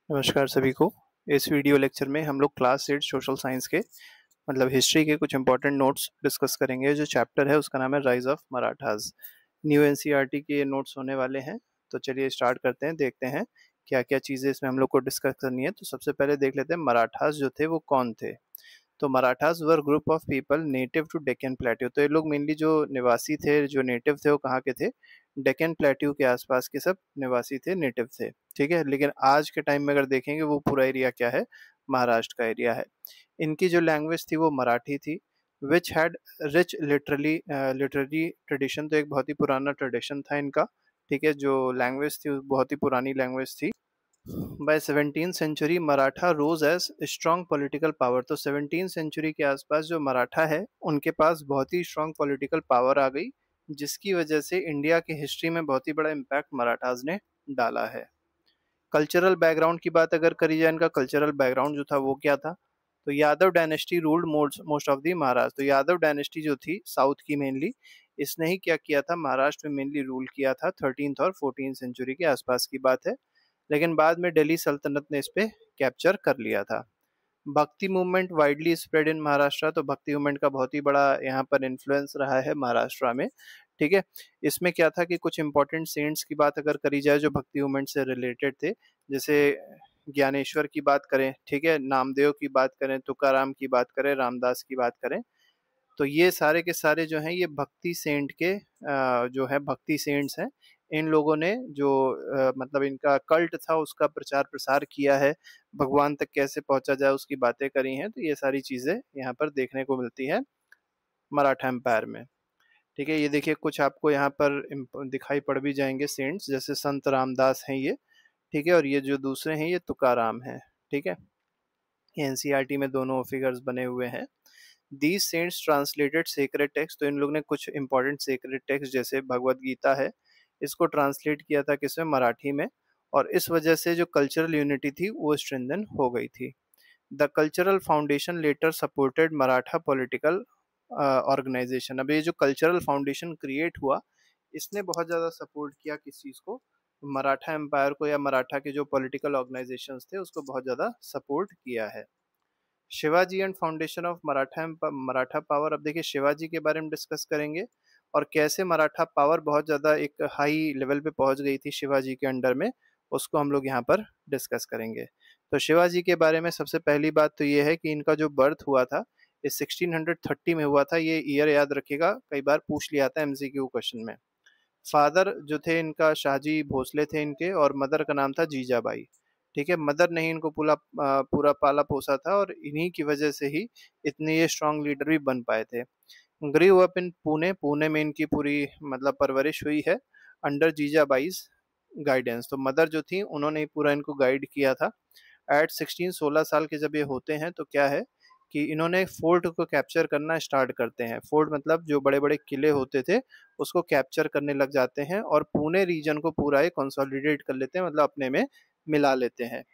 नमस्कार सभी को। इस वीडियो लेक्चर में हम लोग क्लास 8 सोशल साइंस के मतलब हिस्ट्री के कुछ इंपॉर्टेंट नोट्स डिस्कस करेंगे। जो चैप्टर है उसका नाम है rise of Marathas. New NCERT के ये नोट्स होने वाले हैं। तो चलिए स्टार्ट करते हैं, देखते हैं क्या क्या चीज़ें इसमें हम लोग को डिस्कस करनी है। तो सबसे पहले देख लेते हैं मराठास जो थे वो कौन थे। तो Marathas were group of people native to Deccan plateau. तो ये लोग मेनली जो निवासी थे, जो नेटिव थे, वो कहाँ के थे? डेक्कन प्लेट्यू के आसपास के सब निवासी थे, नेटिव थे। ठीक है, लेकिन आज के टाइम में अगर देखेंगे वो पूरा एरिया क्या है? महाराष्ट्र का एरिया है। इनकी जो लैंग्वेज थी वो मराठी थी। Which had rich literary tradition. तो एक बहुत ही पुराना ट्रेडिशन था इनका। ठीक है, जो लैंग्वेज थी वो बहुत ही पुरानी लैंग्वेज थी। बाय 17th सेंचुरी मराठा रोज एज स्ट्रॉन्ग पॉलिटिकल पावर। तो 17th सेंचुरी के आसपास जो मराठा है उनके पास बहुत ही स्ट्रॉन्ग पॉलिटिकल पावर आ गई, जिसकी वजह से इंडिया की हिस्ट्री में बहुत ही बड़ा इम्पैक्ट मराठाज ने डाला है। कल्चरल बैकग्राउंड की बात अगर करी जाए, इनका कल्चरल बैकग्राउंड जो था वो क्या था? तो Yadav dynasty ruled most of the Maharashtra. तो यादव डायनेस्टी जो थी साउथ की मेनली, इसने ही क्या किया था? महाराष्ट्र में मेनली रूल किया था। 13th और 14th सेंचुरी के आसपास की बात है, लेकिन बाद में दिल्ली सल्तनत ने इस पे कैप्चर कर लिया था। भक्ति movement widely spread in Maharashtra. तो भक्ति मूवमेंट का बहुत ही बड़ा यहाँ पर इन्फ्लुएंस रहा है महाराष्ट्र में। ठीक है, इसमें क्या था कि कुछ इंपॉर्टेंट सेंट्स की बात अगर करी जाए जो भक्ति मूवमेंट से रिलेटेड थे, जैसे ज्ञानेश्वर की बात करें, ठीक है, नामदेव की बात करें, तुकाराम की बात करें, रामदास की बात करें, तो ये सारे के सारे जो हैं ये भक्ति सेंट के जो है भक्ति सेंट्स हैं। इन लोगों ने जो मतलब इनका कल्ट था उसका प्रचार प्रसार किया है, भगवान तक कैसे पहुंचा जाए उसकी बातें करी हैं। तो ये सारी चीजें यहाँ पर देखने को मिलती है मराठा एम्पायर में। ठीक है, ये देखिए कुछ आपको यहाँ पर दिखाई पड़ भी जाएंगे सेंट्स, जैसे संत रामदास हैं ये। ठीक है, और ये जो दूसरे हैं ये तुकाराम हैं। ठीक है, एनसीईआरटी में दोनों फिगर्स बने हुए हैं। These saints translated secret text. तो इन लोग ने कुछ इंपॉर्टेंट सेक्रेट टेक्स्ट जैसे भगवत गीता है, इसको ट्रांसलेट किया था किसमें? मराठी में। और इस वजह से जो कल्चरल यूनिटी थी वो स्ट्रेंथन हो गई थी। The cultural foundation later supported Maratha political organisation. अब ये जो कल्चरल फाउंडेशन क्रिएट हुआ, इसने बहुत ज़्यादा सपोर्ट किया किस चीज़ को? मराठा एम्पायर को, या मराठा के जो पॉलिटिकल ऑर्गेनाइजेशंस थे उसको बहुत ज़्यादा सपोर्ट किया है। Shivaji and foundation of Maratha power. अब देखिए शिवाजी के बारे में डिस्कस करेंगे और कैसे मराठा पावर बहुत ज़्यादा एक हाई लेवल पे पहुंच गई थी शिवाजी के अंडर में, उसको हम लोग यहाँ पर डिस्कस करेंगे। तो शिवाजी के बारे में सबसे पहली बात तो ये है कि इनका जो बर्थ हुआ था इस 1630 में हुआ था। ये ईयर याद रखिएगा, कई बार पूछ लिया था एमसीक्यू क्वेश्चन में। फादर जो थे इनका शाहजी भोसले थे इनके, और मदर का नाम था जीजाबाई। ठीक है, मदर ने ही इनको पूरा पूरा पाला पोसा था और इन्हीं की वजह से ही इतने ये स्ट्रांग लीडर भी बन पाए थे। Grew up in Pune. Pune में इनकी पूरी मतलब परवरिश हुई है अंडर जीजाबाईज गाइडेंस। तो मदर जो थी उन्होंने ही पूरा इनको गाइड किया था। एट 16 साल के जब ये होते हैं तो क्या है कि इन्होंने फोर्ट को कैप्चर करना स्टार्ट करते हैं। फोर्ट मतलब जो बड़े बड़े किले होते थे उसको कैप्चर करने लग जाते हैं और पुणे रीजन को पूरा ही कंसोलिडेट कर लेते हैं, मतलब अपने में मिला लेते हैं।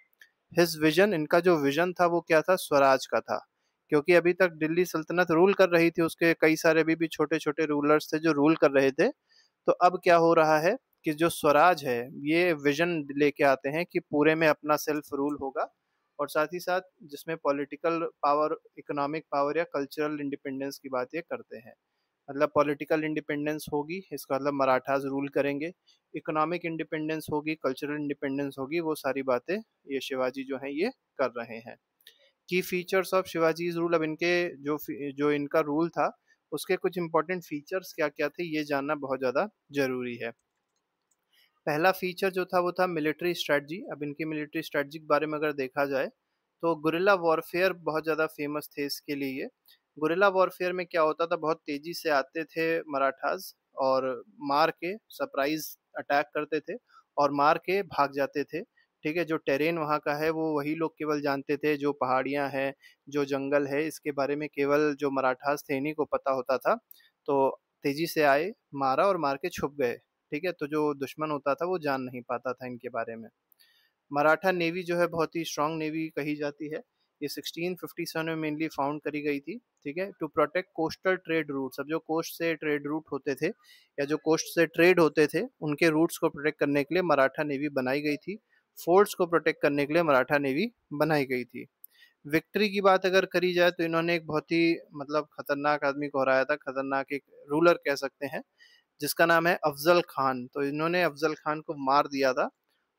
हिज विजन, इनका जो विजन था वो क्या था? स्वराज का था। क्योंकि अभी तक दिल्ली सल्तनत रूल कर रही थी, उसके कई सारे अभी भी छोटे छोटे रूलर्स थे जो रूल कर रहे थे। तो अब क्या हो रहा है कि जो स्वराज है ये विजन लेके आते हैं कि पूरे में अपना सेल्फ रूल होगा, और साथ ही साथ जिसमें पॉलिटिकल पावर, इकोनॉमिक पावर या कल्चरल इंडिपेंडेंस की बात ये करते हैं। मतलब पॉलिटिकल इंडिपेंडेंस होगी, इसका मतलब मराठास रूल करेंगे। इकोनॉमिक इंडिपेंडेंस होगी, कल्चरल इंडिपेंडेंस होगी, वो सारी बातें ये शिवाजी जो हैं ये कर रहे हैं। की फीचर्स ऑफ शिवाजीज रूल। अब इनके जो जो इनका रूल था उसके कुछ इंपॉर्टेंट फीचर्स क्या क्या थे ये जानना बहुत ज़्यादा जरूरी है। पहला फीचर जो था वो था मिलिट्री स्ट्रेटजी। अब इनकी मिलिट्री स्ट्रेटजी के बारे में अगर देखा जाए तो गुरिल्ला वॉरफेयर बहुत ज़्यादा फेमस थे इसके लिए। गुरिल्ला वॉरफेयर में क्या होता था, बहुत तेज़ी से आते थे मराठास और मार के सरप्राइज अटैक करते थे और मार के भाग जाते थे। ठीक है, जो टेरेन वहाँ का है वो वही लोग केवल जानते थे, जो पहाड़ियाँ हैं, जो जंगल है, इसके बारे में केवल जो मराठास थे इन्हीं को पता होता था। तो तेज़ी से आए, मारा और मार के छुप गए। ठीक है, तो जो दुश्मन होता था वो जान नहीं पाता था इनके बारे में। मराठा नेवी जो है बहुत ही स्ट्रांग नेवी कही जाती है। ये 1657 में मेनली फाउंड करी गई थी। ठीक है, to protect coastal trade routes. अब जो कोस्ट से ट्रेड रूट होते थे या जो कोस्ट से ट्रेड होते थे उनके रूट्स को प्रोटेक्ट करने के लिए मराठा नेवी बनाई गई थी। फोर्ट्स को प्रोटेक्ट करने के लिए मराठा नेवी बनाई गई थी। विक्ट्री की बात अगर करी जाए तो इन्होंने एक बहुत ही मतलब खतरनाक आदमी को हराया था, खतरनाक एक रूलर कह सकते हैं, जिसका नाम है अफजल खान। तो इन्होंने अफजल खान को मार दिया था।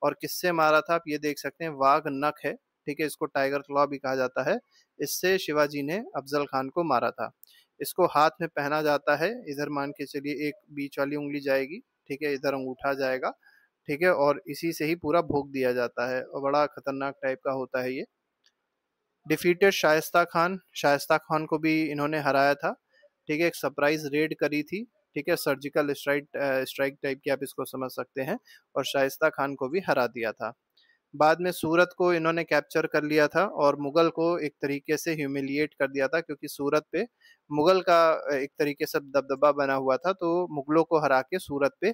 और किससे मारा था आप ये देख सकते हैं, वाघ नख है, ठीक है, इसको टाइगर क्लॉ भी कहा जाता है। इससे शिवाजी ने अफजल खान को मारा था। इसको हाथ में पहना जाता है, इधर मान के चलिए एक बीच वाली उंगली जाएगी, ठीक है, इधर अंगूठा जाएगा, ठीक है, और इसी से ही पूरा भोग दिया जाता है, और बड़ा खतरनाक टाइप का होता है ये। डिफीटेड शाइस्ता खान, शाइस्ता खान को भी इन्होंने हराया था, ठीक है, एक सरप्राइज रेड करी थी, ठीक है, सर्जिकल स्ट्राइक स्ट्राइक टाइप की आप इसको समझ सकते हैं, और शाइस्ता खान को भी हरा दिया था। बाद में सूरत को इन्होंने कैप्चर कर लिया था और मुगल को एक तरीके से ह्यूमिलिएट कर दिया था, क्योंकि सूरत पे मुगल का एक तरीके से दबदबा बना हुआ था, तो मुगलों को हरा के सूरत पे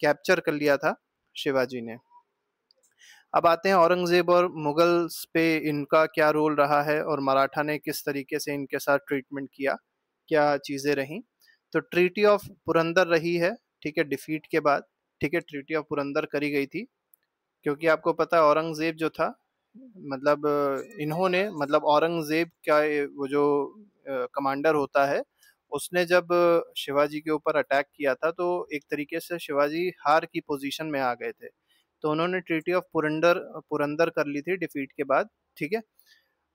कैप्चर कर लिया था शिवाजी ने। अब आते हैं औरंगजेब और मुगल्स पे इनका क्या रोल रहा है और मराठा ने किस तरीके से इनके साथ ट्रीटमेंट किया, क्या चीजें रहीं। तो ट्रीटी ऑफ पुरंदर रही है, ठीक है, डिफीट के बाद, ठीक है, ट्रीटी ऑफ पुरंदर करी गई थी। क्योंकि आपको पता है औरंगजेब जो था, मतलब इन्होंने मतलब औरंगजेब का वो जो कमांडर होता है, उसने जब शिवाजी के ऊपर अटैक किया था तो एक तरीके से शिवाजी हार की पोजीशन में आ गए थे। तो उन्होंने ट्रीटी ऑफ पुरंदर पुरंदर कर ली थी डिफीट के बाद, ठीक है।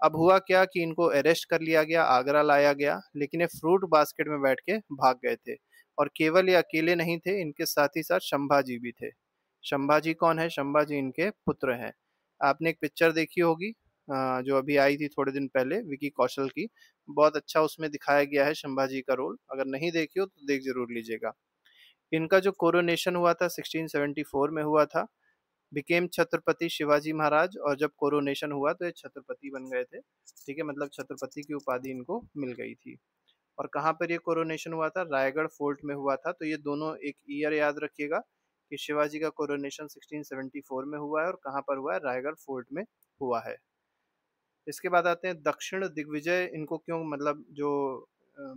अब हुआ क्या कि इनको अरेस्ट कर लिया गया, आगरा लाया गया, लेकिन ये फ्रूट बास्केट में बैठ के भाग गए थे। और केवल ये अकेले नहीं थे, इनके साथ ही साथ संभाजी भी थे। संभाजी कौन है? संभाजी इनके पुत्र हैं। आपने एक पिक्चर देखी होगी जो अभी आई थी थोड़े दिन पहले, विकी कौशल की, बहुत अच्छा उसमें दिखाया गया है संभाजी का रोल। अगर नहीं देखी हो तो देख जरूर लीजिएगा। इनका जो कोरोनेशन हुआ था 1674 में हुआ था, बिकेम छत्रपति शिवाजी महाराज, और जब कोरोनेशन हुआ तो ये छत्रपति बन गए थे, ठीक है, मतलब छत्रपति की उपाधि इनको मिल गई थी। और कहाँ पर ये कोरोनेशन हुआ था? रायगढ़ फोर्ट में हुआ था। तो ये दोनों एक ईयर याद रखिएगा कि शिवाजी का कोरोनेशन 1674 में हुआ है और कहाँ पर हुआ है? रायगढ़ फोर्ट में हुआ है। इसके बाद आते हैं दक्षिण दिग्विजय। इनको क्यों, मतलब जो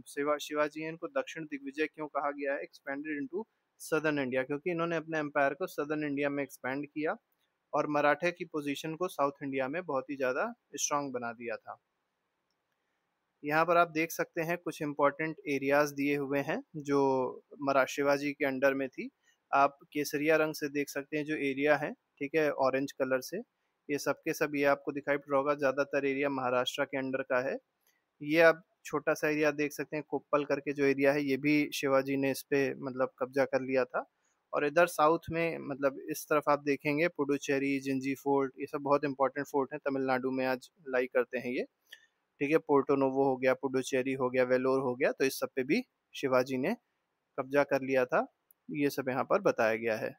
शिवाजी हैं, इनको दक्षिण दिग्विजय क्यों कहा गया है? एक्सपेंडेड इनटू सदर्न इंडिया, क्योंकि इन्होंने अपने एम्पायर को सदर्न इंडिया में एक्सपैंड किया और मराठे की पोजीशन को साउथ इंडिया में बहुत ही ज़्यादा स्ट्रांग बना दिया था। यहाँ पर आप देख सकते हैं कुछ इंपॉर्टेंट एरियाज दिए हुए हैं जो मरा शिवाजी के अंडर में थी। आप केसरिया रंग से देख सकते हैं जो एरिया है, ठीक है, ऑरेंज कलर से, ये सब के सब ये आपको दिखाई पड़ रहा होगा, ज़्यादातर एरिया महाराष्ट्र के अंडर का है। ये आप छोटा सा एरिया देख सकते हैं, कोप्पल करके जो एरिया है, ये भी शिवाजी ने इस पे मतलब कब्जा कर लिया था। और इधर साउथ में मतलब इस तरफ आप देखेंगे पुडुचेरी, जिंजी फोर्ट, ये सब बहुत इंपॉर्टेंट फोर्ट हैं, तमिलनाडु में आज लाई करते हैं ये, ठीक है, पोर्टो नोवो हो गया, पुडुचेरी हो गया, वेलोर हो गया, तो इस सब पे भी शिवाजी ने कब्जा कर लिया था। ये सब यहाँ पर बताया गया है,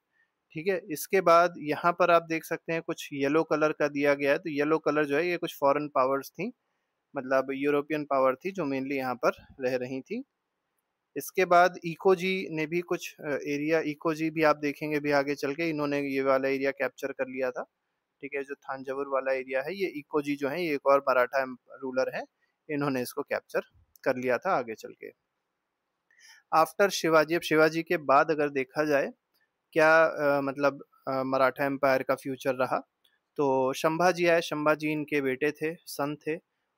ठीक है। इसके बाद यहाँ पर आप देख सकते हैं कुछ येलो कलर का दिया गया है। तो येलो कलर जो है ये कुछ फॉरेन पावर्स थी, मतलब यूरोपियन पावर थी जो मेनली यहाँ पर रह रही थी। इसके बाद इको जी ने भी कुछ एरिया, इको जी भी आप देखेंगे भी आगे चल के, इन्होंने ये वाला एरिया कैप्चर कर लिया था, ठीक है। जो थांजावुर वाला एरिया है, ये इको जी जो है, ये एक और मराठा रूलर है, इन्होंने इसको कैप्चर कर लिया था आगे चल के। आफ्टर शिवाजी, अब शिवाजी के बाद अगर देखा जाए क्या मतलब मराठा एम्पायर का फ्यूचर रहा, तो संभाजी आए। संभाजी इनके बेटे थे, सन थे,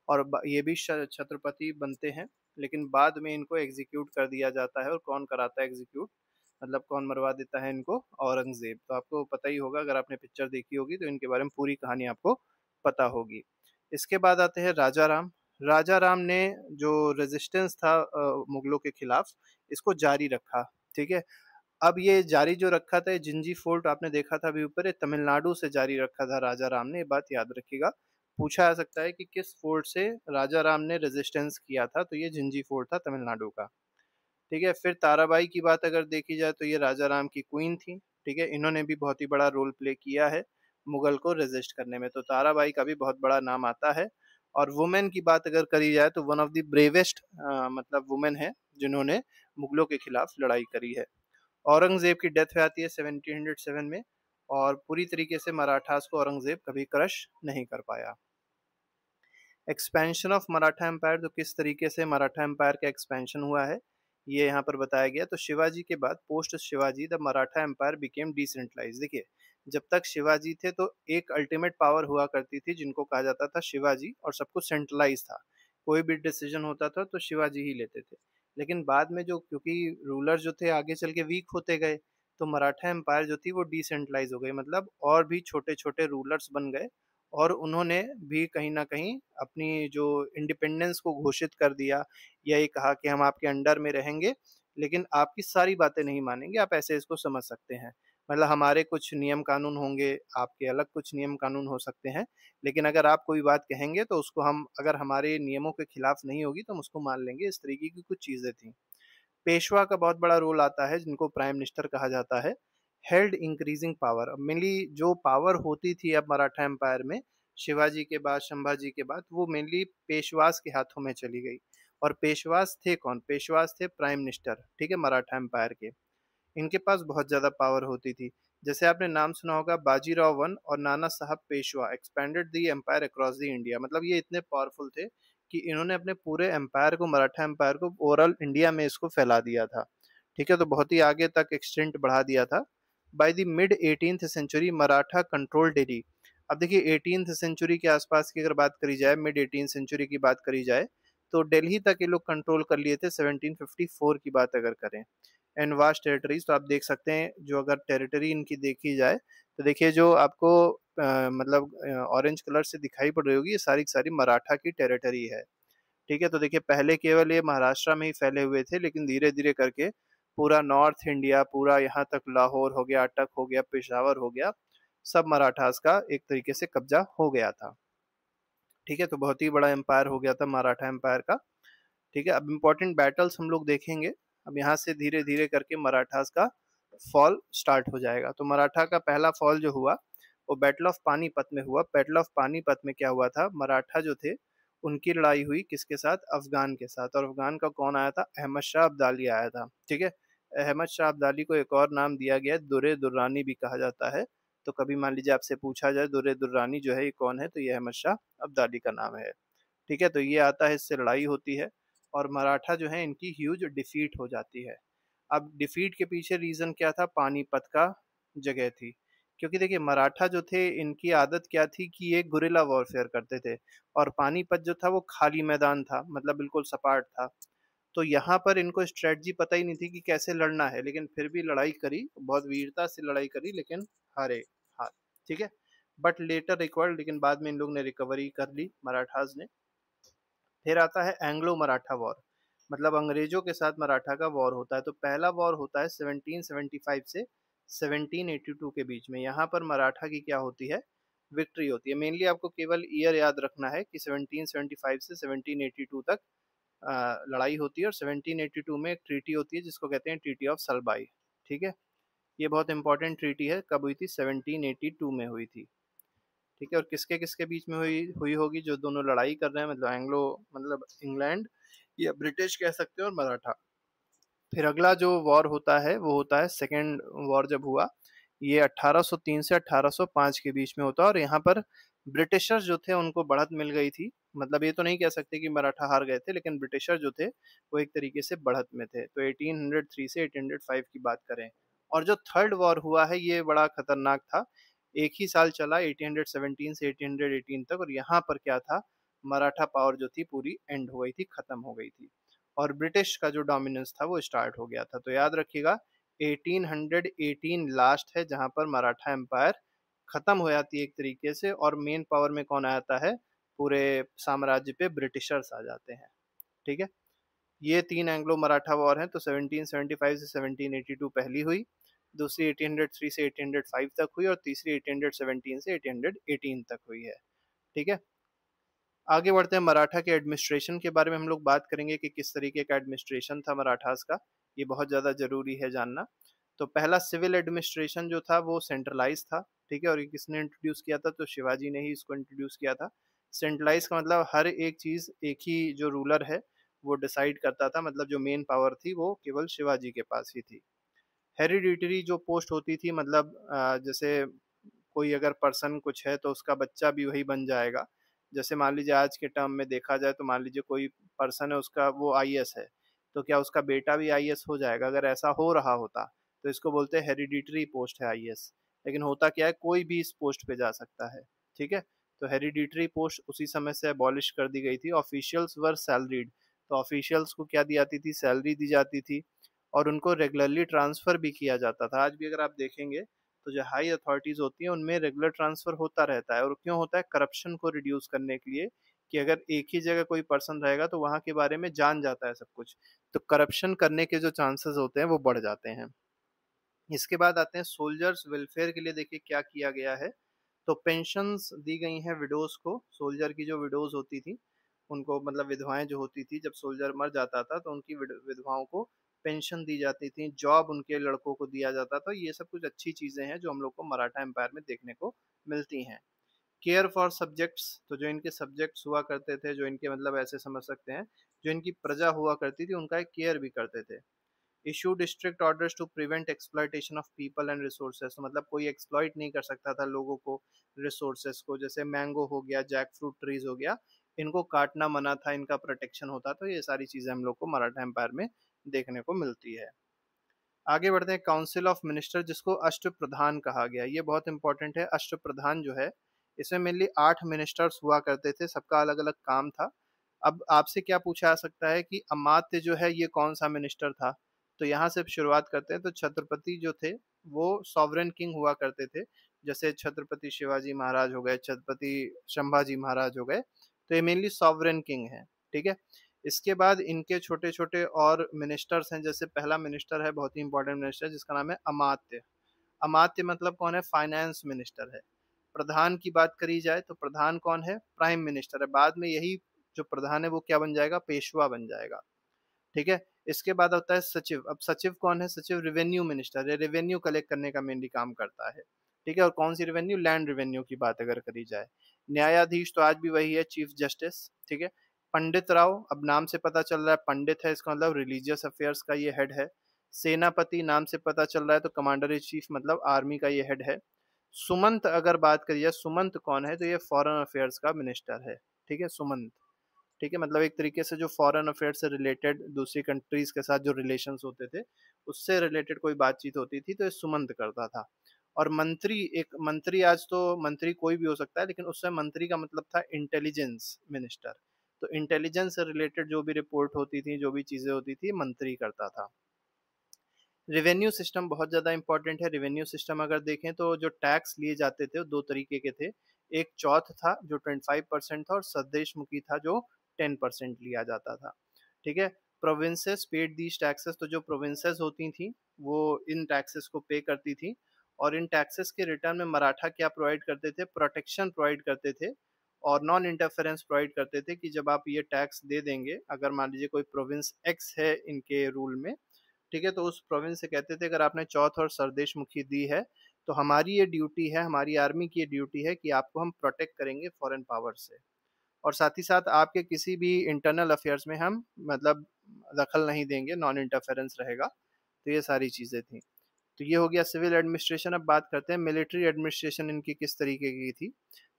और ये भी छत्रपति बनते हैं, लेकिन बाद में इनको एग्जीक्यूट कर दिया जाता है। और कौन कराता है एग्जीक्यूट, मतलब कौन मरवा देता है इनको? औरंगजेब। तो आपको पता ही होगा, अगर आपने पिक्चर देखी होगी तो इनके बारे में पूरी कहानी आपको पता होगी। इसके बाद आते हैं राजा राम। राजा राम ने जो रेजिस्टेंस था मुगलों के खिलाफ, इसको जारी रखा, ठीक है। अब ये जारी जो रखा था, जिंजी फोर्ट आपने देखा था अभी ऊपर, ये तमिलनाडु से जारी रखा था राजा राम ने, ये बात याद रखिएगा। पूछा जा सकता है कि किस फोर्ट से राजा राम ने रेजिस्टेंस किया था, तो ये जिंजी फोर्ट था तमिलनाडु का, ठीक है। फिर ताराबाई की बात अगर देखी जाए तो ये राजा राम की क्वीन थी, ठीक है, इन्होंने भी बहुत ही बड़ा रोल प्ले किया है मुगल को रेजिस्ट करने में, तो ताराबाई का भी बहुत बड़ा नाम आता है। और वुमेन की बात अगर करी जाए तो वन ऑफ द ब्रेवेस्ट मतलब वुमेन है जिन्होंने मुगलों के खिलाफ लड़ाई करी है। औरंगजेब की डेथ हो जाती है 1707 में, और पूरी तरीके से मराठास को औरंगजेब कभी क्रश नहीं कर पाया। एक्सपेंशन ऑफ मराठा एम्पायर, तो किस तरीके से मराठा एम्पायर का एक्सपेंशन हुआ है ये यहाँ पर बताया गया। तो शिवाजी के बाद post Shivaji the Maratha empire became decentralise. देखिए जब तक शिवाजी थे तो एक अल्टीमेट पावर हुआ करती थी जिनको कहा जाता था शिवाजी, और सब कुछ सेंट्रलाइज था। कोई भी डिसीजन होता था तो शिवाजी ही लेते थे। लेकिन बाद में जो, क्योंकि रूलर जो थे आगे चल के वीक होते गए, तो मराठा एम्पायर जो थी वो डिसेंट्रलाइज हो गई, मतलब और भी छोटे छोटे रूलर्स बन गए, और उन्होंने भी कहीं ना कहीं अपनी जो इंडिपेंडेंस को घोषित कर दिया। यही कहा कि हम आपके अंडर में रहेंगे, लेकिन आपकी सारी बातें नहीं मानेंगे, आप ऐसे इसको समझ सकते हैं। मतलब हमारे कुछ नियम कानून होंगे, आपके अलग कुछ नियम कानून हो सकते हैं, लेकिन अगर आप कोई बात कहेंगे तो उसको हम, अगर हमारे नियमों के खिलाफ नहीं होगी तो हम उसको मान लेंगे। इस तरीके की कुछ चीजें थी। पेशवा का बहुत बड़ा रोल आता है, जिनको प्राइम मिनिस्टर कहा जाता है। हेल्ड इंक्रीजिंग पावर, मेनली जो पावर होती थी अब मराठा एम्पायर में शिवाजी के बाद, संभाजी के बाद, वो मेनली पेशवास के हाथों में चली गई। और पेशवास थे कौन? पेशवास थे प्राइम मिनिस्टर, ठीक है, मराठा एम्पायर के। इनके पास बहुत ज़्यादा पावर होती थी। जैसे आपने नाम सुना होगा बाजीराव वन और Nana Sahib Peshwa expanded the empire across the India, मतलब ये इतने पावरफुल थे कि इन्होंने अपने पूरे एम्पायर को, मराठा एम्पायर को ओवरऑल इंडिया में इसको फैला दिया था। ठीक है, तो बहुत ही आगे तक एक्सटेंट बढ़ा दिया था। By the mid 18th century Maratha control Delhi. अब देखिए 18th सेंचुरी के आसपास की अगर बात करी जाए, मिड 18th सेंचुरी की बात करी जाए, तो दिल्ली तक ये लोग कंट्रोल कर लिए थे 1754 की बात अगर करें। एंड वास्ट टेरिटरीज, तो आप देख सकते हैं जो अगर टेरिटरी इनकी देखी जाए, तो देखिए जो आपको मतलब ऑरेंज कलर से दिखाई पड़ रही होगी, ये सारी की सारी मराठा की टेरिटरी है। ठीक है, तो देखिए पहले केवल ये महाराष्ट्र में ही फैले हुए थे, लेकिन धीरे धीरे करके पूरा नॉर्थ इंडिया, पूरा यहाँ तक लाहौर हो गया, अटक हो गया, पेशावर हो गया, सब मराठास का एक तरीके से कब्जा हो गया था। ठीक है, तो बहुत ही बड़ा एम्पायर हो गया था मराठा एम्पायर का। ठीक है, अब इम्पोर्टेंट बैटल्स हम लोग देखेंगे। अब यहाँ से धीरे धीरे करके मराठास का फॉल स्टार्ट हो जाएगा। तो मराठा का पहला फॉल जो हुआ वो बैटल ऑफ पानीपत में हुआ। बैटल ऑफ पानीपत में क्या हुआ था, मराठा जो थे उनकी लड़ाई हुई किसके साथ? अफगान के साथ। और अफगान का कौन आया था? अहमद शाह अब्दाली आया था। ठीक है, अहमद शाह अब्दाली को एक और नाम दिया गया है, दुर्रे दुर्रानी भी कहा जाता है। तो कभी मान लीजिए आपसे पूछा जाए दुर्रे दुर्रानी जो है ये कौन है, तो ये अहमद शाह अब्दाली का नाम है। ठीक है, तो ये आता है, इससे लड़ाई होती है और मराठा जो है इनकी ह्यूज डिफीट हो जाती है। अब डिफीट के पीछे रीजन क्या था? पानीपत का जगह थी। क्योंकि देखिए मराठा जो थे इनकी आदत क्या थी कि ये गुरिल्ला वॉरफेयर करते थे, और पानीपत जो था वो खाली मैदान था, मतलब बिल्कुल सपाट था। तो यहाँ पर इनको स्ट्रेटजी पता ही नहीं थी कि कैसे लड़ना है, लेकिन फिर भी लड़ाई करी, बहुत वीरता से लड़ाई करी, लेकिन हारे। हार। ठीक है, बट लेटर रिकवर्ड, लेकिन बाद में इन लोग ने रिकवरी कर ली मराठास ने। फिर आता है एंग्लो मराठा वॉर, मतलब अंग्रेजों के साथ मराठा का वॉर होता है। तो पहला वॉर होता है 1775 से 1782 के बीच में। यहाँ पर मराठा की क्या होती है? विक्ट्री होती है। मेनली आपको केवल ईयर याद रखना है कि 1775 से 1782 तक लड़ाई होती है, और 1782 में एक ट्रीटी होती है जिसको कहते हैं ट्रीटी ऑफ सलबाई। ठीक है, ये बहुत इंपॉर्टेंट ट्रीटी है। कब हुई थी? 1782 में हुई थी। ठीक है, और किसके किसके बीच में हुई हुई होगी? जो दोनों लड़ाई कर रहे हैं, मतलब एंग्लो, मतलब इंग्लैंड या ब्रिटिश कह सकते हो, और मराठा। फिर अगला जो वॉर होता है वो होता है सेकेंड वॉर जब हुआ, ये 1803 से 1805 के बीच में होता है। और यहाँ पर ब्रिटिशर्स जो थे उनको बढ़त मिल गई थी। मतलब ये तो नहीं कह सकते कि मराठा हार गए थे, लेकिन ब्रिटिशर जो थे वो एक तरीके से बढ़त में थे। तो 1803 से 1805 की बात करें। और जो थर्ड वॉर हुआ है ये बड़ा खतरनाक था। एक ही साल चला, 1817 से 1818 तक। और यहाँ पर क्या था? मराठा पावर जो थी पूरी एंड हो गई थी, खत्म हो गई थी, और ब्रिटिश का जो डोमिनेंस था वो स्टार्ट हो गया था। तो याद रखिएगा 1818 लास्ट है जहां पर मराठा एम्पायर खत्म हो जाती है एक तरीके से, और मेन पावर में कौन आता है? पूरे साम्राज्य पे ब्रिटिशर्स आ जाते हैं। ठीक है, ये तीन एंग्लो मराठा वॉर हैं। तो 1775 से 1782 पहली हुई, दूसरी 1803 से 1805 तक हुई, और तीसरी 1817 से 1818 तक हुई है। ठीक है, आगे बढ़ते हैं। मराठा के एडमिनिस्ट्रेशन के बारे में हम लोग बात करेंगे कि किस तरीके का एडमिनिस्ट्रेशन था मराठास का। ये बहुत ज़्यादा जरूरी है जानना। तो पहला सिविल एडमिनिस्ट्रेशन जो था वो सेंट्रलाइज था। ठीक है, और ये किसने इंट्रोड्यूस किया था? तो शिवाजी ने ही इसको इंट्रोड्यूस किया था। सेंट्रलाइज का मतलब हर एक चीज़ एक ही जो रूलर है वो डिसाइड करता था, मतलब जो मेन पावर थी वो केवल शिवाजी के पास ही थी। हेरिडिटरी जो पोस्ट होती थी, मतलब जैसे कोई अगर पर्सन कुछ है तो उसका बच्चा भी वही बन जाएगा। जैसे मान लीजिए आज के टर्म में देखा जाए तो मान लीजिए कोई पर्सन है, उसका वो आईएएस है, तो क्या उसका बेटा भी आईएएस हो जाएगा? अगर ऐसा हो रहा होता तो इसको बोलते हैं हेरिडिटरी पोस्ट है आईएएस। लेकिन होता क्या है, कोई भी इस पोस्ट पे जा सकता है, ठीक है। तो हेरिडिटरी पोस्ट उसी समय से अबॉलिश कर दी गई थी। ऑफिशियल्स वर सैलरीड, तो ऑफिशियल्स को क्या दी जाती थी, सैलरी दी जाती थी, और उनको रेगुलरली ट्रांसफर भी किया जाता था। आज भी अगर आप देखेंगे तो जो हाई अथॉरिटीज होती हैं उनमें रेगुलर ट्रांसफर होता रहता है, और क्यों होता है, करप्शन को रिड्यूस करने के लिए, कि अगर एक ही जगह कोई पर्सन रहेगा तो वहां के बारे में जान जाता है सब कुछ, तो करप्शन करने के जो चांसेस होते हैं वो बढ़ जाते हैं। इसके बाद आते हैं सोल्जर्स वेलफेयर के लिए, देखिए क्या किया गया है। तो पेंशन्स दी गई हैं विडोज को, सोल्जर की जो विडोज होती थी उनको, मतलब विधवाएं जो होती थी, जब सोल्जर मर जाता था तो उनकी विधवाओं को पेंशन दी जाती थी, जॉब उनके लड़कों को दिया जाता था। ये सब कुछ अच्छी चीजें हैं जो हम लोग को मराठा एम्पायर में देखने को मिलती हैं। केयर फॉर सब्जेक्ट्स, तो जो इनके सब्जेक्ट्स हुआ करते थे, जो इनके मतलब ऐसे समझ सकते हैं, जो इनकी प्रजा हुआ करती थी उनका एक केयर भी करते थे। Issue district orders to prevent exploitation of people and resources, तो मतलब कोई एक्सप्लॉइट नहीं कर सकता था लोगों को, रिसोर्सेस को, जैसे मैंगो हो गया, जैक फ्रूट ट्रीज हो गया, इनको काटना मना था, इनका प्रोटेक्शन होता। तो ये सारी चीजें हम लोग को मराठा एम्पायर में देखने को मिलती है। आगे बढ़ते हैं, काउंसिल ऑफ मिनिस्टर, जिसको अष्ट प्रधान कहा गया, ये बहुत इंपॉर्टेंट है। अष्ट प्रधान जो है, इसमें मेनली 8 मिनिस्टर्स हुआ करते थे, सबका अलग अलग काम था। अब आपसे क्या पूछा जा सकता है कि अमात्य जो है ये कौन सा मिनिस्टर था, तो यहाँ से शुरुआत करते हैं। तो छत्रपति जो थे वो सॉवरेन किंग हुआ करते थे, जैसे छत्रपति शिवाजी महाराज हो गए, छत्रपति संभाजी महाराज हो गए, तो ये मेनली सॉवरेन किंग है, ठीक है। इसके बाद इनके छोटे छोटे और मिनिस्टर्स हैं, जैसे पहला मिनिस्टर है, बहुत ही इंपॉर्टेंट मिनिस्टर, जिसका नाम है अमात्य। अमात्य मतलब कौन है, फाइनेंस मिनिस्टर है। प्रधान की बात करी जाए तो प्रधान कौन है, प्राइम मिनिस्टर है। बाद में यही जो प्रधान है वो क्या बन जाएगा, पेशवा बन जाएगा, ठीक है। इसके बाद होता है सचिव। अब सचिव कौन है, सचिव रेवेन्यू मिनिस्टर है, रेवेन्यू कलेक्ट करने का मेनली काम करता है, ठीक है। और कौन सी रेवेन्यू, लैंड रेवेन्यू की बात अगर करी जाए। न्यायाधीश तो आज भी वही है, चीफ जस्टिस, ठीक है। पंडित राव, अब नाम से पता चल रहा है पंडित है, इसका मतलब रिलीजियस अफेयर्स का ये हेड है। सेनापति, नाम से पता चल रहा है तो कमांडर इन चीफ मतलब आर्मी का ये हेड है। सुमंत अगर बात करी जाए, सुमंत कौन है, तो ये फॉरेन अफेयर्स का मिनिस्टर है, ठीक है, सुमंत, ठीक है। मतलब एक तरीके से जो फॉरेन अफेयर से रिलेटेड, दूसरी कंट्रीज के साथ जो रिलेशंस होते थे उससे रिलेटेड कोई बातचीत होती थी तो ये सुमंत करता था। और मंत्री, एक मंत्री, आज तो मंत्री कोई भी हो सकता है, लेकिन उस समय मंत्री का मतलब था इंटेलिजेंस मिनिस्टर। तो इंटेलिजेंस से रिलेटेड जो भी रिपोर्ट होती थी, जो भी चीजें होती थी, मंत्री करता था। रेवेन्यू सिस्टम बहुत ज़्यादा इंपॉर्टेंट है। रेवेन्यू सिस्टम अगर देखें तो जो टैक्स लिए जाते थे वो दो तरीके के थे। एक चौथ था जो 25% था, और सदेशमुखी था जो 10% लिया जाता था, ठीक है। प्रोविंसेस पेड दीज टैक्सेस, तो जो प्रोविंसेस होती थी वो इन टैक्सेस को पे करती थी, और इन टैक्सेस के रिटर्न में मराठा क्या प्रोवाइड करते थे, प्रोटेक्शन प्रोवाइड करते थे, और नॉन इंटरफेरेंस प्रोवाइड करते थे, कि जब आप ये टैक्स दे देंगे, अगर मान लीजिए कोई प्रोविंस एक्स है इनके रूल में, ठीक है, तो उस प्रोविंस से कहते थे अगर आपने चौथ और सरदेशमुखी दी है तो हमारी ये ड्यूटी है, हमारी आर्मी की ये ड्यूटी है कि आपको हम प्रोटेक्ट करेंगे फॉरेन पावर से, और साथ ही साथ आपके किसी भी इंटरनल अफेयर्स में हम मतलब दखल नहीं देंगे, नॉन इंटरफेरेंस रहेगा। तो ये सारी चीज़ें थी। तो ये हो गया सिविल एडमिनिस्ट्रेशन। अब बात करते हैं मिलिट्री एडमिनिस्ट्रेशन इनकी किस तरीके की थी।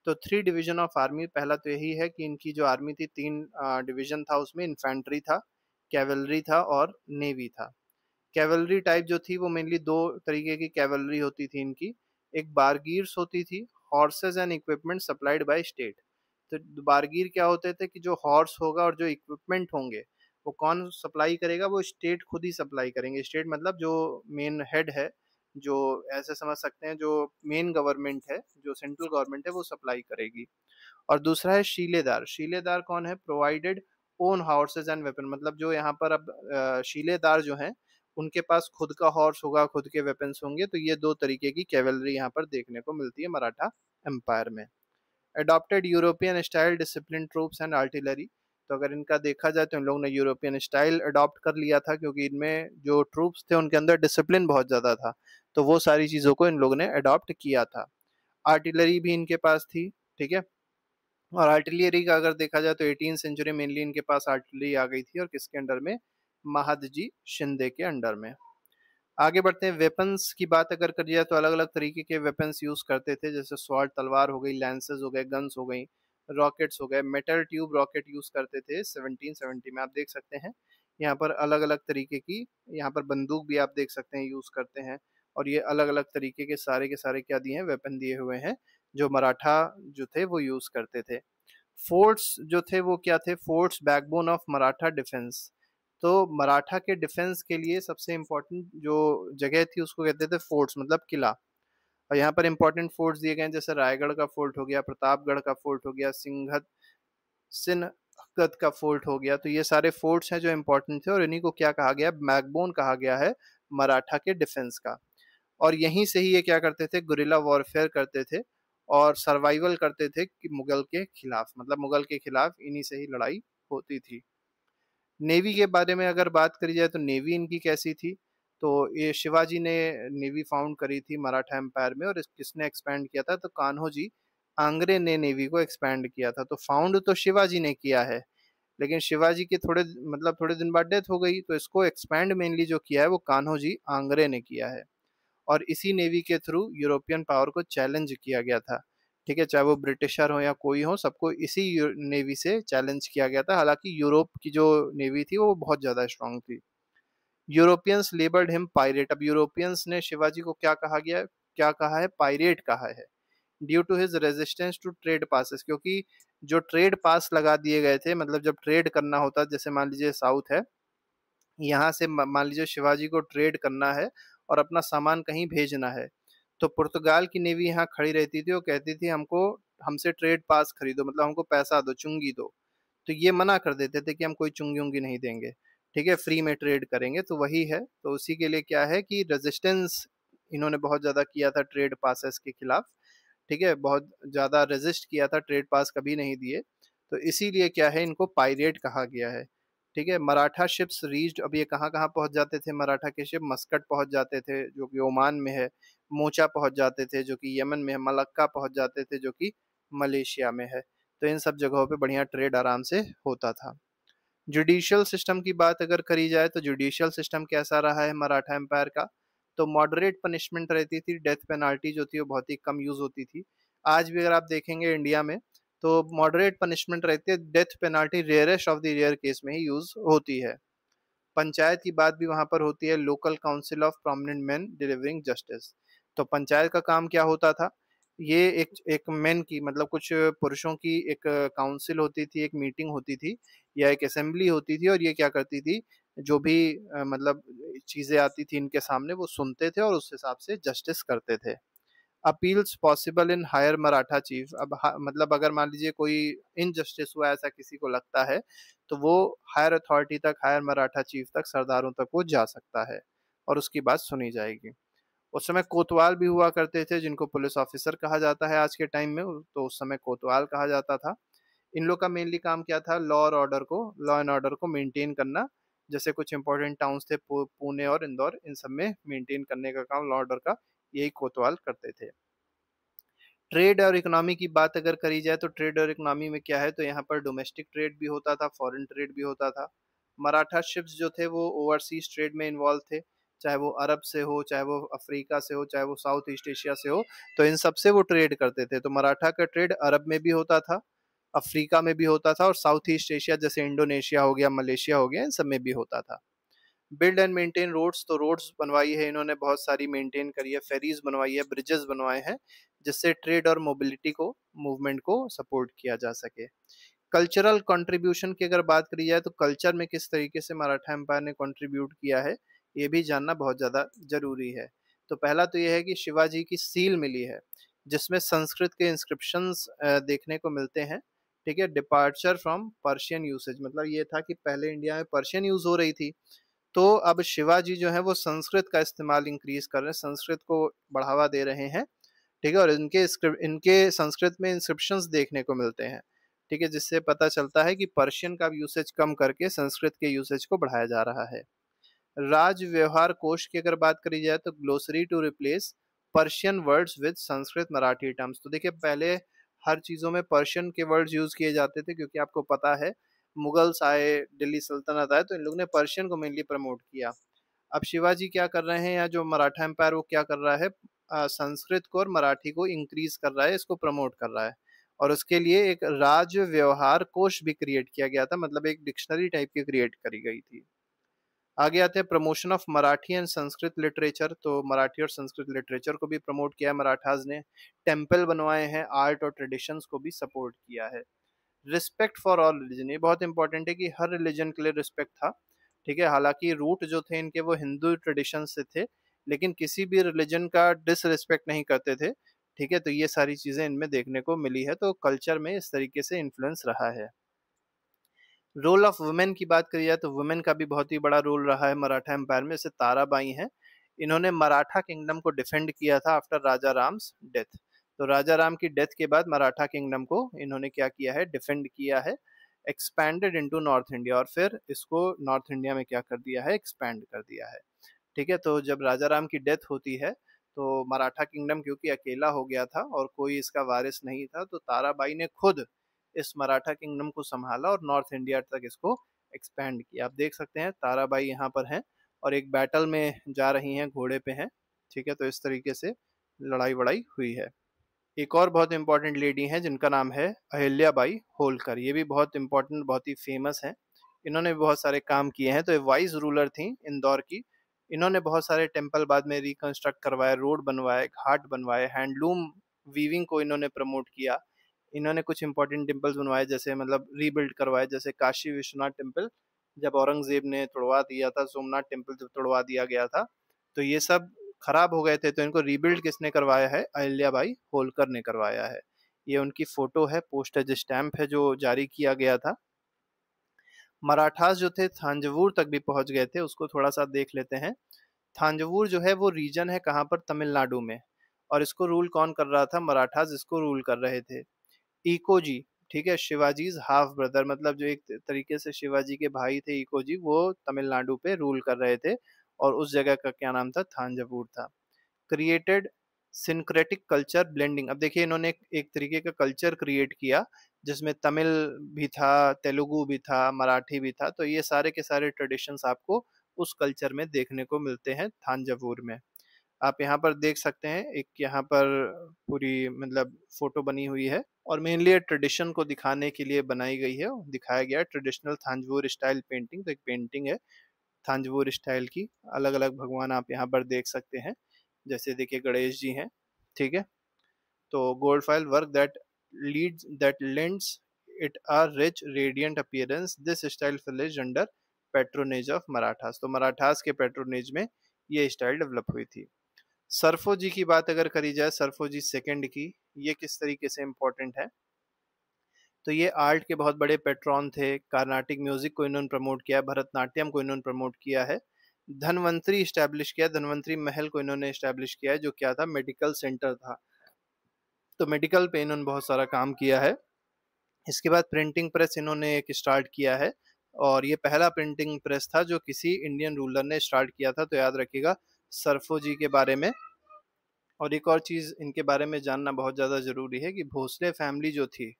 तो 3 डिवीजन ऑफ आर्मी, पहला तो यही है कि इनकी जो आर्मी थी 3 डिवीजन था, उसमें इन्फेंट्री था, कैवलरी था और नेवी था। कैवलरी टाइप जो थी वो मेनली दो तरीके की कैवलरी होती थी इनकी। एक बारगीर्स होती थी, horses and equipment supplied by state. तो बारगीर क्या होते थे कि जो हॉर्स होगा और जो इक्विपमेंट होंगे वो कौन सप्लाई करेगा, वो स्टेट खुद ही सप्लाई करेंगे। स्टेट मतलब जो मेन हेड है, जो ऐसे समझ सकते हैं जो मेन गवर्नमेंट है, जो सेंट्रल गवर्नमेंट है, वो सप्लाई करेगी। और दूसरा है शीलेदार। शीलेदार कौन है, provided own horses and weapon, मतलब जो यहाँ पर अब शीलेदार जो हैं उनके पास खुद का हॉर्स होगा, खुद के वेपन्स होंगे। तो ये दो तरीके की कैवलरी यहाँ पर देखने को मिलती है मराठा एम्पायर में। Adopted European style discipline troops and artillery, तो अगर इनका देखा जाए तो इन लोगों ने यूरोपियन स्टाइल अडॉप्ट कर लिया था, क्योंकि इनमें जो ट्रूप्स थे उनके अंदर डिसिप्लिन बहुत ज़्यादा था, तो वो सारी चीज़ों को इन लोगों ने अडॉप्ट किया था। आर्टिलरी भी इनके पास थी, ठीक है। और आर्टिलरी का अगर देखा जाए तो 18 सेंचुरी मेनली इनके पास आर्टिलरी आ गई थी, और किसके अंडर में, महादजी शिंदे के अंडर में। आगे बढ़ते हैं, वेपन्स की बात अगर करी जाए तो अलग अलग तरीके के वेपन्स यूज करते थे, जैसे स्वॉर्ड तलवार हो गई, लैंसेस हो गए, गन्स हो गई, रॉकेट्स हो गए। मेटल ट्यूब रॉकेट यूज करते थे 1770 में, आप देख सकते हैं यहाँ पर अलग अलग तरीके की, यहाँ पर बंदूक भी आप देख सकते हैं यूज करते हैं। और ये अलग अलग तरीके के सारे क्या दिए हैं, वेपन दिए हुए हैं जो मराठा जो थे वो यूज करते थे। फोर्ट्स जो थे वो क्या थे, forts backbone of Maratha defence. तो मराठा के डिफेंस के लिए सबसे इंपॉर्टेंट जो जगह थी उसको कहते थे फोर्ट्स, मतलब किला। और यहाँ पर इंपॉर्टेंट फोर्ट्स दिए गए हैं, जैसे रायगढ़ का फोर्ट हो गया, प्रतापगढ़ का फोर्ट हो गया, सिन्हगढ़ का फोर्ट हो गया। तो ये सारे फोर्ट्स हैं जो इंपॉर्टेंट थे और इन्हीं को क्या कहा गया, बैकबोन कहा गया है मराठा के डिफेंस का। और यहीं से ही ये क्या करते थे, गुरिल्ला वॉरफेयर करते थे और सर्वाइवल करते थे कि मुगल के खिलाफ, मतलब मुगल के खिलाफ इन्हीं से ही लड़ाई होती थी। नेवी के बारे में अगर बात करी जाए तो नेवी इनकी कैसी थी, तो ये शिवाजी ने नेवी फाउंड करी थी मराठा एम्पायर में। और किसने एक्सपैंड किया था, तो कान्होजी आंग्रे ने नेवी को एक्सपैंड किया था। तो फाउंड तो शिवाजी ने किया है, लेकिन शिवाजी के थोड़े दिन बाद डेथ हो गई, तो इसको एक्सपैंड मेनली जो किया है वो कान्होजी आंग्रे ने किया है। और इसी नेवी के थ्रू यूरोपियन पावर को चैलेंज किया गया था। ठीक है, चाहे वो ब्रिटिशर हो या कोई हो, सबको इसी नेवी से चैलेंज किया गया था। हालांकि यूरोप की जो नेवी थी वो बहुत ज्यादा स्ट्रांग थी। Europeans labelled him pirate. अब यूरोपियंस ने शिवाजी को क्या कहा है, पायरेट कहा है। Due to his resistance to trade passes, क्योंकि जो ट्रेड पास लगा दिए गए थे, मतलब जब ट्रेड करना होता, जैसे मान लीजिए साउथ है, यहाँ से मान लीजिए शिवाजी को ट्रेड करना है और अपना सामान कहीं भेजना है, तो पुर्तगाल की नेवी यहाँ खड़ी रहती थी और कहती थी हमको हमसे ट्रेड पास खरीदो, मतलब हमको पैसा दो, चुंगी दो। तो ये मना कर देते थे कि हम कोई चुंगी उंगी नहीं देंगे, ठीक है, फ्री में ट्रेड करेंगे। तो वही है, तो उसी के लिए क्या है कि रेजिस्टेंस इन्होंने बहुत ज्यादा किया था ट्रेड पासेस के खिलाफ। ठीक है, बहुत ज्यादा रेजिस्ट किया था, ट्रेड पास कभी नहीं दिए। तो इसीलिए क्या है, इनको पायरेट कहा गया है। ठीक है, मराठा शिप्स रीच्ड। अब ये कहाँ कहाँ पहुंच जाते थे मराठा के शिप, मस्कट पहुंच जाते थे जो कि ओमान में है, मोचा पहुंच जाते थे जो कि यमन में है, मलक्का पहुंच जाते थे जो कि मलेशिया में है। तो इन सब जगहों पे बढ़िया ट्रेड आराम से होता था। जुडिशियल सिस्टम की बात अगर करी जाए तो जुडिशियल सिस्टम कैसा रहा है मराठा एम्पायर का, तो मॉडरेट पनिशमेंट रहती थी, डेथ पेनाल्टी जो थी वो बहुत ही कम यूज होती थी। आज भी अगर आप देखेंगे इंडिया में तो मॉडरेट पनिशमेंट रहती है, death penalty rarest of the rare case में ही यूज होती है। पंचायत की बात भी वहां पर होती है, local council of prominent main delivering justice. तो पंचायत का काम क्या होता था, ये एक एक मेन की, मतलब कुछ पुरुषों की एक काउंसिल होती थी, एक मीटिंग होती थी या एक असेंबली होती थी, और ये क्या करती थी, जो भी मतलब चीजें आती थी इनके सामने वो सुनते थे और उस हिसाब से जस्टिस करते थे। Appeals possible in higher Maratha chief. अब मतलब अगर मान लीजिए कोई इनजस्टिस हुआ ऐसा किसी को लगता है, तो वो हायर अथॉरिटी तक, हायर मराठा चीफ तक, सरदारों तक वो जा सकता है और उसकी बात सुनी जाएगी। उस समय कोतवाल भी हुआ करते थे जिनको पुलिस ऑफिसर कहा जाता है आज के टाइम में, तो उस समय कोतवाल कहा जाता था। इन लोग का मेनली काम क्या था, लॉ एंड ऑर्डर को मेंटेन करना। जैसे कुछ इंपॉर्टेंट टाउन्स थे, पुणे और इंदौर, इन सब में मेंटेन करने का काम लॉ ऑर्डर का यही कोतवाल करते थे। ट्रेड और इकोनॉमी की बात अगर करी जाए तो ट्रेड और इकोनॉमी में क्या है, तो यहाँ पर डोमेस्टिक ट्रेड भी होता था, फॉरेन ट्रेड भी होता था। मराठा शिप्स जो थे वो ओवरसीज ट्रेड में इन्वॉल्व थे, चाहे वो अरब से हो, चाहे वो अफ्रीका से हो, चाहे वो साउथ ईस्ट एशिया से हो, तो इन सब से वो ट्रेड करते थे। तो मराठा का ट्रेड अरब में भी होता था, अफ्रीका में भी होता था, और साउथ ईस्ट एशिया जैसे इंडोनेशिया हो गया, मलेशिया हो गया, इन सब में भी होता था। बिल्ड एंड मेंटेन रोड्स, तो रोड्स बनवाई है इन्होंने बहुत सारी, मेंटेन करी है, फेरीज बनवाई है, ब्रिजेस बनवाए हैं, जिससे ट्रेड और मोबिलिटी को, मूवमेंट को सपोर्ट किया जा सके। कल्चरल कंट्रीब्यूशन की अगर बात करी जाए तो कल्चर में किस तरीके से मराठा एम्पायर ने कंट्रीब्यूट किया है, ये भी जानना बहुत ज़्यादा जरूरी है। तो पहला तो यह है कि शिवाजी की सील मिली है जिसमें संस्कृत के इंस्क्रिप्शंस देखने को मिलते हैं। ठीक है, डिपार्चर फ्रॉम पर्शियन यूसेज, मतलब ये था कि पहले इंडिया में पर्शियन यूज हो रही थी, तो अब शिवाजी जो है वो संस्कृत का इस्तेमाल इंक्रीज कर रहे हैं, संस्कृत को बढ़ावा दे रहे हैं। ठीक है, और इनके संस्कृत में इंस्क्रिप्शंस देखने को मिलते हैं। ठीक है, जिससे पता चलता है कि पर्शियन का यूसेज कम करके संस्कृत के यूसेज को बढ़ाया जा रहा है। राज व्यवहार कोश की अगर बात करी जाए तो glossary to replace Persian words with Sanskrit Marathi terms. तो देखिए पहले हर चीजों में पर्शियन के वर्ड्स यूज किए जाते थे, क्योंकि आपको पता है मुगल्स आए, दिल्ली सल्तनत आए, तो इन लोगों ने पर्शियन को मेनली प्रमोट किया। अब शिवाजी क्या कर रहे हैं, या जो मराठा एम्पायर वो क्या कर रहा है, संस्कृत को और मराठी को इंक्रीज कर रहा है, इसको प्रमोट कर रहा है। और उसके लिए एक राज व्यवहार कोश भी क्रिएट किया गया था, मतलब एक डिक्शनरी टाइप की क्रिएट करी गई थी। आगे आते हैं promotion of Marathi and Sanskrit literature. तो मराठी और संस्कृत लिटरेचर को भी प्रमोट किया मराठाज ने, टेम्पल बनवाए हैं, आर्ट और ट्रेडिशंस को भी सपोर्ट किया है। रिस्पेक्ट फॉर ऑल रिलीजन, ये बहुत इंपॉर्टेंट है कि हर रिलीजन के लिए रिस्पेक्ट था। ठीक है, हालांकि रूट जो थे इनके वो हिंदू ट्रेडिशन से थे, लेकिन किसी भी रिलीजन का डिसरिस्पेक्ट नहीं करते थे। ठीक है, तो ये सारी चीजें इनमें देखने को मिली है, तो कल्चर में इस तरीके से इन्फ्लुएंस रहा है। रोल ऑफ वुमेन की बात करी जाए तो वुमेन का भी बहुत ही बड़ा रोल रहा है मराठा एम्पायर में। जैसे ताराबाई हैं, इन्होंने मराठा किंगडम को डिफेंड किया था आफ्टर राजा राम्स डेथ। तो राजा राम की डेथ के बाद मराठा किंगडम को इन्होंने क्या किया है, डिफेंड किया है, एक्सपैंडेड इनटू नॉर्थ इंडिया, और फिर इसको नॉर्थ इंडिया में क्या कर दिया है, एक्सपैंड कर दिया है। ठीक है, तो जब राजा राम की डेथ होती है तो मराठा किंगडम क्योंकि अकेला हो गया था और कोई इसका वारिस नहीं था, तो ताराबाई ने खुद इस मराठा किंगडम को संभाला और नॉर्थ इंडिया तक इसको एक्सपैंड किया। आप देख सकते हैं ताराबाई यहाँ पर हैं और एक बैटल में जा रही हैं, घोड़े पे हैं। ठीक है, तो इस तरीके से लड़ाई वड़ाई हुई है। एक और बहुत इंपॉर्टेंट लेडी हैं जिनका नाम है अहिल्याबाई होलकर। ये भी बहुत इंपॉर्टेंट, बहुत ही फेमस हैं। इन्होंने भी बहुत सारे काम किए हैं। तो ये वाइज रूलर थी इंदौर की। इन्होंने बहुत सारे टेम्पल बाद में रिकंस्ट्रक्ट करवाए, रोड बनवाए, घाट बनवाए, हैंडलूम वीविंग को इन्होंने प्रमोट किया। इन्होंने कुछ इंपॉर्टेंट टेम्पल्स बनवाए, जैसे मतलब रीबिल्ड करवाए, जैसे काशी विश्वनाथ टेम्पल जब औरंगजेब ने तोड़वा दिया था, सोमनाथ टेम्पल जब तोड़वा दिया गया था, तो ये सब खराब हो गए थे, तो इनको रीबिल्ड किसने करवाया है, अहिल्याबाई होलकर ने करवाया है। ये उनकी फोटो है, पोस्टेज स्टैंप है जो जारी किया गया था। मराठास जो थे थांजवूर तक भी पहुंच गए थे, उसको थोड़ा सा देख लेते हैं। थांजवूर जो है वो रीजन है कहाँ पर, तमिलनाडु में, और इसको रूल कौन कर रहा था, मराठास इसको रूल कर रहे थे। इकोजी, ठीक है, शिवाजी हाफ ब्रदर, मतलब जो एक तरीके से शिवाजी के भाई थे इकोजी, वो तमिलनाडु पे रूल कर रहे थे, और उस जगह का क्या नाम था, थांजावुर था। क्रिएटेड सिंक्रेटिक कल्चर ब्लेंडिंग, अब देखिए इन्होंने एक तरीके का कल्चर क्रिएट किया जिसमें तमिल भी था, तेलुगु भी था, मराठी भी था। तो ये सारे के सारे ट्रेडिशंस आपको उस कल्चर में देखने को मिलते हैं थांजावुर में। आप यहाँ पर देख सकते हैं, एक यहाँ पर पूरी मतलब फोटो बनी हुई है, और मेनली ट्रेडिशन को दिखाने के लिए बनाई गई है, दिखाया गया ट्रेडिशनल थांजवूर स्टाइल पेंटिंग। तो एक पेंटिंग है थांजवूर स्टाइल की, अलग अलग भगवान आप यहाँ पर देख सकते हैं, जैसे देखिए गणेश जी हैं। ठीक है, तो gold file work that lends it a rich radiant appearance, this style flourished under patronage of Marathas. तो मराठास के पैट्रोनेज में ये स्टाइल डेवलप हुई थी। सरफोजी की बात अगर करी जाए, सरफोजी सेकंड की, ये किस तरीके से इम्पोर्टेंट है, तो ये आर्ट के बहुत बड़े पेट्रॉन थे। कार्नाटिक म्यूजिक को इन्होंने प्रमोट किया, भरतनाट्यम को इन्होंने प्रमोट किया है। धनवंतरी स्टैब्लिश किया, धनवंतरी महल को इन्होंने स्टैब्लिश किया है, जो क्या था, मेडिकल सेंटर था। तो मेडिकल पे इन्होंने बहुत सारा काम किया है। इसके बाद प्रिंटिंग प्रेस इन्होंने एक स्टार्ट किया है, और ये पहला प्रिंटिंग प्रेस था जो किसी इंडियन रूलर ने स्टार्ट किया था। तो याद रखिएगा सरफोजी के बारे में। और एक और चीज़ इनके बारे में जानना बहुत ज़्यादा ज़रूरी है कि भोसले फैमिली जो थी,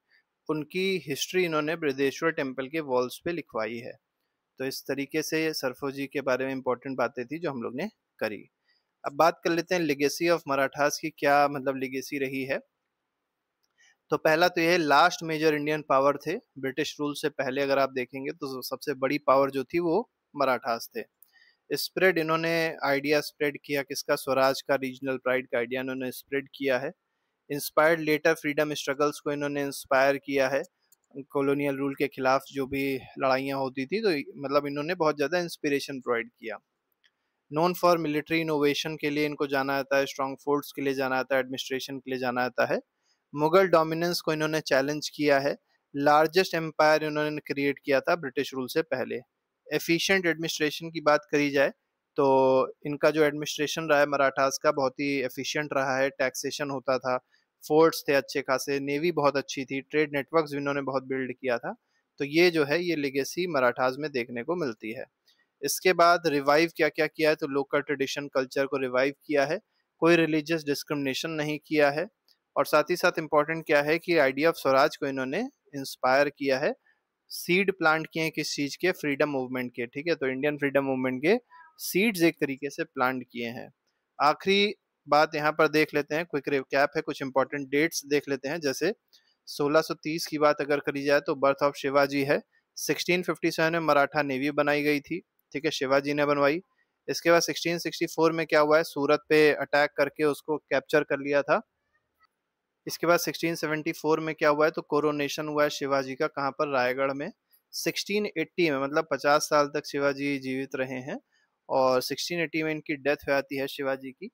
उनकी हिस्ट्री इन्होंने बृहदेश्वर टेम्पल के वॉल्स पे लिखवाई है। तो इस तरीके से सरफोजी के बारे में इंपॉर्टेंट बातें थी जो हम लोग ने करी। अब बात कर लेते हैं लेगेसी ऑफ मराठास की, क्या मतलब लेगेसी रही है। तो पहला तो यह लास्ट मेजर इंडियन पावर थे ब्रिटिश रूल से पहले। अगर आप देखेंगे तो सबसे बड़ी पावर जो थी वो मराठास थे। स्प्रेड इन्होंने आइडिया स्प्रेड किया किसका, स्वराज का, रीजनल प्राइड का आइडिया इन्होंने स्प्रेड किया है। इंस्पायर्ड लेटर फ्रीडम स्ट्रगल्स को इन्होंने इंस्पायर किया है, कॉलोनियल रूल के खिलाफ जो भी लड़ाइयाँ होती थी, तो मतलब इन्होंने बहुत ज़्यादा इंस्पिरेशन प्रोवाइड किया। नोन फॉर मिलिट्री इनोवेशन के लिए इनको जाना जाता है, स्ट्रॉन्ग फोर्ट्स के लिए जाना जाता है, एडमिनिस्ट्रेशन के लिए जाना जाता है। मुगल डोमिनेंस को इन्होंने चैलेंज किया है। लार्जेस्ट एम्पायर इन्होंने क्रिएट किया था ब्रिटिश रूल से पहले। एफिशिएंट एडमिनिस्ट्रेशन की बात करी जाए तो इनका जो एडमिनिस्ट्रेशन रहा है मराठास का, बहुत ही एफिशिएंट रहा है। टैक्सेशन होता था, फोर्ट्स थे अच्छे खासे, नेवी बहुत अच्छी थी, ट्रेड नेटवर्क्स इन्होंने बहुत बिल्ड किया था। तो ये जो है ये लेगेसी मराठास में देखने को मिलती है। इसके बाद रिवाइव क्या क्या किया है, तो लोकल ट्रेडिशन कल्चर को रिवाइव किया है, कोई रिलीजियस डिस्क्रिमिनेशन नहीं किया है, और साथ ही साथ इम्पोर्टेंट क्या है कि आइडिया ऑफ स्वराज को इन्होंने इंस्पायर किया है। सीड प्लांट किए हैं किस चीज के, फ्रीडम मूवमेंट के। ठीक है, तो इंडियन फ्रीडम मूवमेंट के सीड्स एक तरीके से प्लांट किए हैं। आखिरी बात यहाँ पर देख लेते हैं, क्विक रिकैप है, कुछ इंपॉर्टेंट डेट्स देख लेते हैं। जैसे 1630 की बात अगर करी जाए तो बर्थ ऑफ शिवाजी है। 1657 में मराठा नेवी बनाई गई थी। ठीक है, शिवाजी ने बनवाई। इसके बाद 1664 में क्या हुआ है, सूरत पे अटैक करके उसको कैप्चर कर लिया था। इसके बाद 1674 में क्या हुआ है, तो कोरोनेशन हुआ है शिवाजी का, कहाँ पर, रायगढ़ में। 1680 में, मतलब 50 साल तक शिवाजी जीवित रहे हैं, और 1680 में इनकी डेथ हो जाती है शिवाजी की।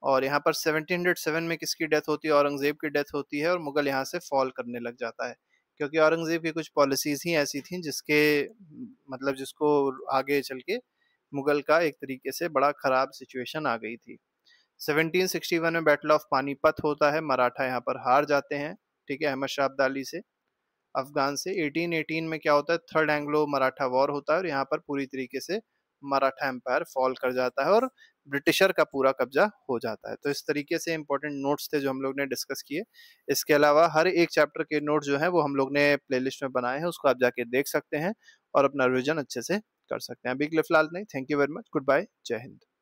और यहाँ पर 1707 में किसकी डेथ होती है, औरंगजेब की डेथ होती है, और मुगल यहाँ से फॉल करने लग जाता है, क्योंकि औरंगजेब की कुछ पॉलिसीज ही ऐसी थी जिसके मतलब जिसको आगे चल के मुगल का एक तरीके से बड़ा खराब सिचुएशन आ गई थी। 1761 में बैटल ऑफ पानीपत होता है, मराठा यहाँ पर हार जाते हैं, ठीक है, अहमद शाह अब्दाली से, अफगान से। 1818 में क्या होता है, थर्ड एंग्लो मराठा वॉर होता है, और यहाँ पर पूरी तरीके से मराठा एम्पायर फॉल कर जाता है और ब्रिटिशर का पूरा कब्जा हो जाता है। तो इस तरीके से इंपॉर्टेंट नोट्स थे जो हम लोग ने डिस्कस किए। इसके अलावा हर एक चैप्टर के नोट जो है वो हम लोग ने प्लेलिस्ट में बनाए हैं, उसको आप जाके देख सकते हैं और अपना रिविजन अच्छे से कर सकते हैं। अभी के लिए फिलहाल नहीं, thank you very much, good bye, जय हिंद।